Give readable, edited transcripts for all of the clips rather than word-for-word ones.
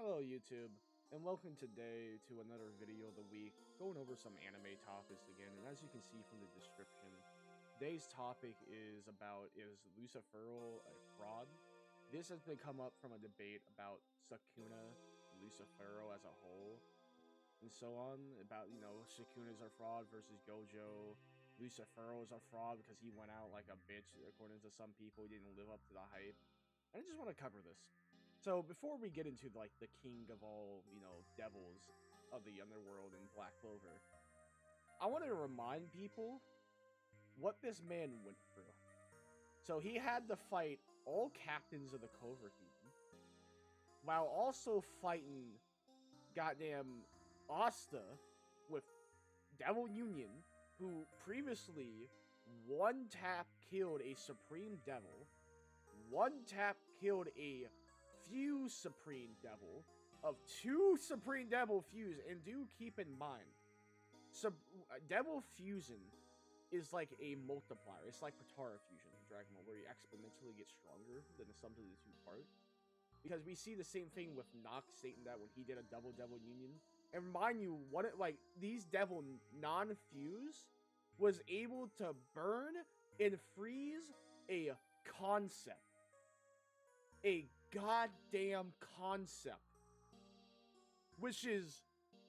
Hello YouTube, and welcome today to another video of the week, going over some anime topics again, and as you can see from the description, today's topic is Lucifero a fraud? This has been come up from a debate about Sukuna, Lucifero as a whole, and so on, about, Sukuna's a fraud versus Gojo, Lucifero is a fraud because he went out like a bitch, according to some people, he didn't live up to the hype, and I just want to cover this. So before we get into like the king of all, devils of the underworld in Black Clover, I want to remind people what this man went through. So he had to fight all captains of the Clover Kingdom, while also fighting goddamn Asta with Devil Union, who previously one-tap killed a Supreme Devil, one-tap killed a Fuse Supreme Devil, of 2 Supreme Devil Fuse, and do keep in mind, Devil Fusion is like a multiplier. It's like Patara Fusion in Dragon Ball, where you exponentially get stronger than the sum of the 2 parts. Because we see the same thing with Nox stating that when he did a double Devil Union. And remind you, these Devil non-fuse was able to burn and freeze a concept. A goddamn concept, which is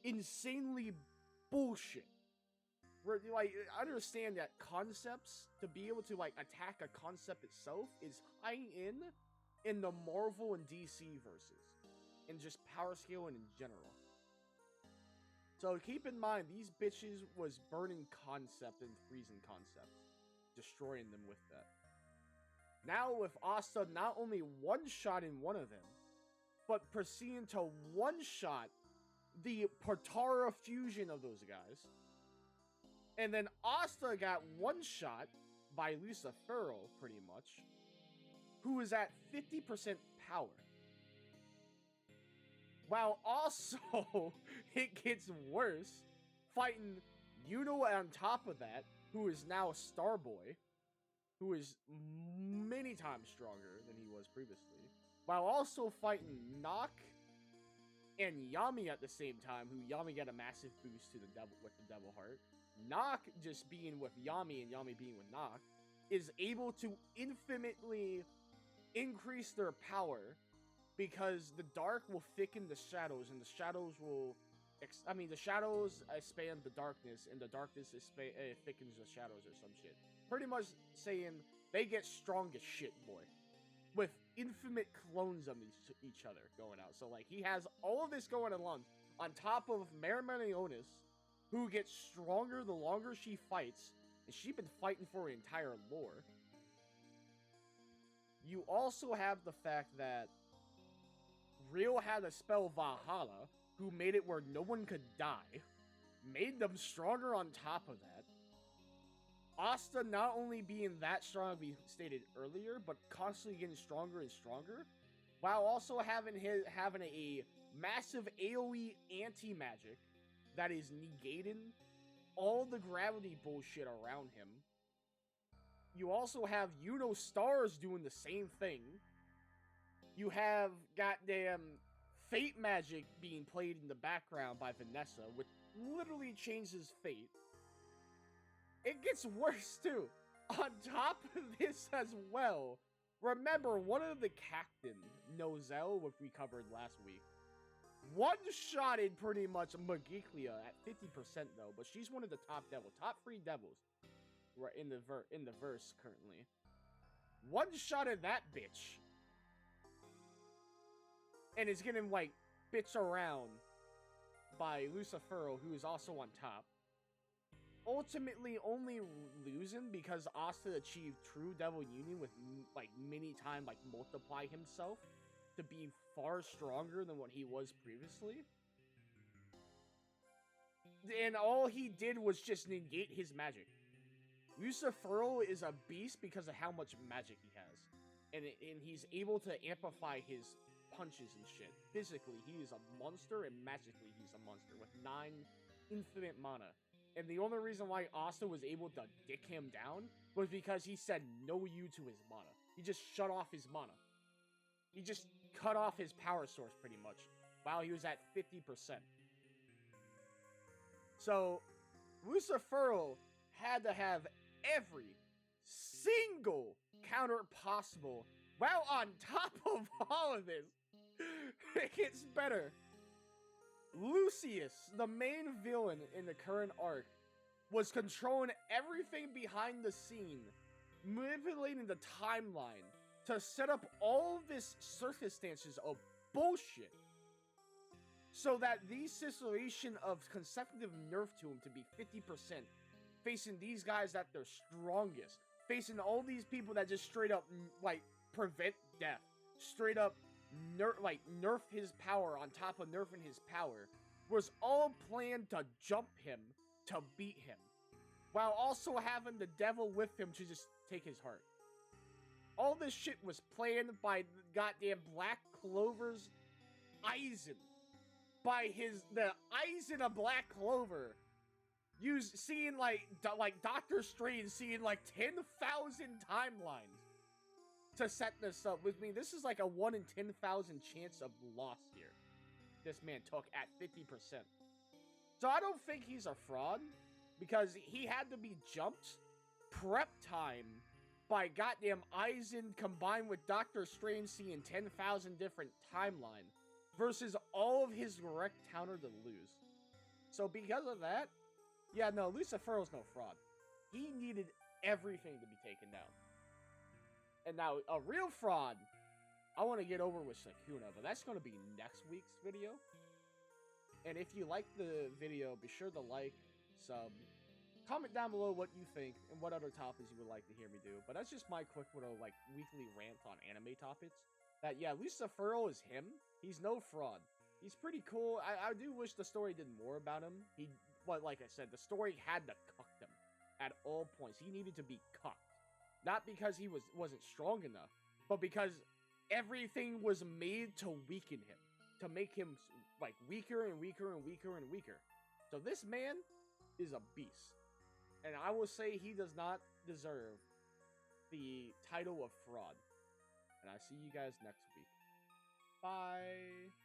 insanely bullshit. Where, I understand that concepts, to be able to attack a concept itself, is high in the Marvel and DC verses, and just power scale and in general. So keep in mind, these bitches was burning concept and freezing concepts, destroying them with that. Now with Asta not only one-shotting one of them, but proceeding to one-shot the Patara fusion of those guys. And then Asta got one-shot by Lucifero, pretty much, who is at 50% power. While also, it gets worse, fighting Yuno on top of that, who is now Starboy, who is many times stronger than he was previously, while also fighting Nock and Yami at the same time, who Yami got a massive boost to the devil with the Devil Heart. Nock just being with Yami and Yami being with Nock is able to infinitely increase their power because the dark will thicken the shadows, and the shadows will the shadows expand the darkness, and the darkness thickens the shadows or some shit. Pretty much saying they get strong as shit, boy. With infinite clones of each other going out. So, he has all of this going along, on top of Marimanionis, who gets stronger the longer she fights, and she's been fighting for her entire lore. You also have the fact that Rio had a spell Valhalla, who made it where no one could die, made them stronger on top of that. Asta not only being that strong, we stated earlier, but constantly getting stronger and stronger, while also having a massive AoE anti-magic that is negating all the gravity bullshit around him. You also have Yuno Stars doing the same thing. You have goddamn Fate magic being played in the background by Vanessa, which literally changes fate. It gets worse too. On top of this as well, remember one of the captain, Nozel, which we covered last week, one-shotted pretty much Magiclia at 50% though, but she's one of the top 3 devils right in the verse currently. One-shotted that bitch. And is getting, bitch around by Lucifero, who is also on top. Ultimately only losing because Asta achieved true Devil Union with, many times, multiply himself to be far stronger than what he was previously. And all he did was just negate his magic. Lucifero is a beast because of how much magic he has. And he's able to amplify his punches and shit. Physically, he is a monster, and magically, he's a monster with 9 infinite mana. And the only reason why Asta was able to dick him down was because he said no you to his mana. He just shut off his mana. He just cut off his power source, pretty much. while he was at 50%. So, Lucifero had to have every single counter possible, while on top of all of this, it gets better. Lucius, the main villain in the current arc, was controlling everything behind the scene, manipulating the timeline to set up all of this circumstances of bullshit, so that the situation of consecutive nerf to him to be 50%, facing these guys at their strongest, facing all these people that just straight up, like, prevent death, straight up nerf his power on top of nerfing his power, was all planned to jump him to beat him, while also having the devil with him to just take his heart. All this shit was planned by the goddamn Black Clover's Eisen. By the Eisen of Black Clover. Seeing like Doctor Strange seeing like 10,000 timelines to set this up. With me, this is like a 1 in 10,000 chance of loss here. This man took at 50%. So I don't think he's a fraud, because he had to be jumped prep time by goddamn Eisen combined with Doctor Strange seeing 10,000 different timelines versus all of his direct counter to lose. So because of that, yeah, no, Lucifero's no fraud. He needed everything to be taken down. And now, a real fraud, I want to get over with Sakuna, but that's going to be next week's video. And if you like the video, be sure to like, sub, comment down below what you think and what other topics you would like to hear me do. But that's just my quick little, like, weekly rant on anime topics. That, yeah, Lucifero is him. He's no fraud. He's pretty cool. I do wish the story did more about him. But like I said, the story had to cuck him at all points. He needed to be cucked. Not because he wasn't strong enough, but because everything was made to weaken him. To make him, like, weaker and weaker and weaker and weaker. So this man is a beast. And I will say he does not deserve the title of fraud. And I see you guys next week. Bye.